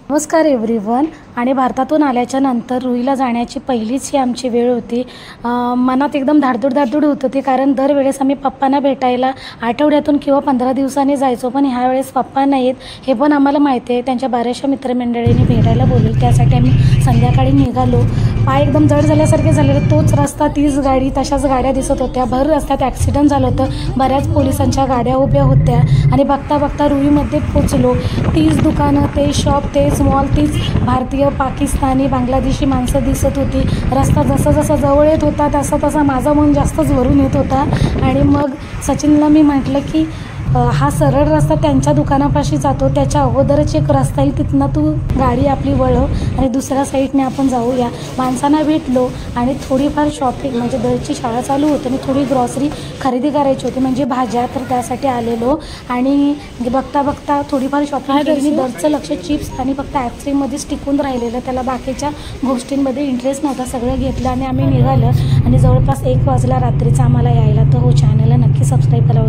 नमस्कार एव्हरीवन। आणि भारतातून आल्याच्या नंतर रुईला जाण्याची पहिलीच ही आमची वेळ होती। मनात एकदम धाडधूड होत होती, कारण दरवेळेस आम्ही पप्पांना भेटायला आठवड्यातून किंवा 15 दिवसांनी जायचो, पण ह्या वेळेस पप्पा नाहीत हे पण आम्हाला माहिती आहे। त्यांच्या बऱ्याचशा मित्रमंडळींनी भेटायला बोलवलं, त्यासाठी आम्ही संध्याकाळी निघालो। पाय एकदम जड झाल्यासारखे झालेलं, तोच रस्ता, तीच गाडी, तशाच गाड्या दिसत होत्या। भर रस्त्यात ॲक्सिडेंट झालं होतं, बऱ्याच पोलिसांच्या गाड्या उभ्या होत्या आणि बघता रुईमध्ये पोचलो। तीच दुकानं, ते शॉप, तेच मॉल, तीच भारतीय, पाकिस्तानी, बांगलादेशी माणसं दिसत होती। रस्ता जसा जवळ येत होता तसा माझं मन जास्तच भरून येत होता। आणि मग सचिनला मी म्हटलं की हा सरळ रस्ता त्यांच्या दुकानापाशी जातो, त्याच्या अगोदरच एक रस्ता आहे, तिथनं तू गाडी आपली वळव आणि दुसऱ्या साईडने आपण जाऊया। माणसांना भेटलो आणि थोडीफार शॉपिंग, म्हणजे दरची शाळा चालू होती आणि थोडी ग्रॉसरी खरेदी करायची होती, म्हणजे भाज्या, तर त्यासाठी आलेलो। आणि बघता थोडीफार शॉपिंग केली। दरचं लक्ष चिप्स आणि फक्त आईस्क्रीममध्येच टिकून राहिलेलं, त्याला बाकीच्या गोष्टींमध्ये इंटरेस्ट नव्हता। सगळं घेतलं आणि आम्ही निघालं आणि जवळपास 1 वाजला रात्रीचा आम्हाला यायला। तर हो, चॅनलला नक्की सबस्क्राईब करा।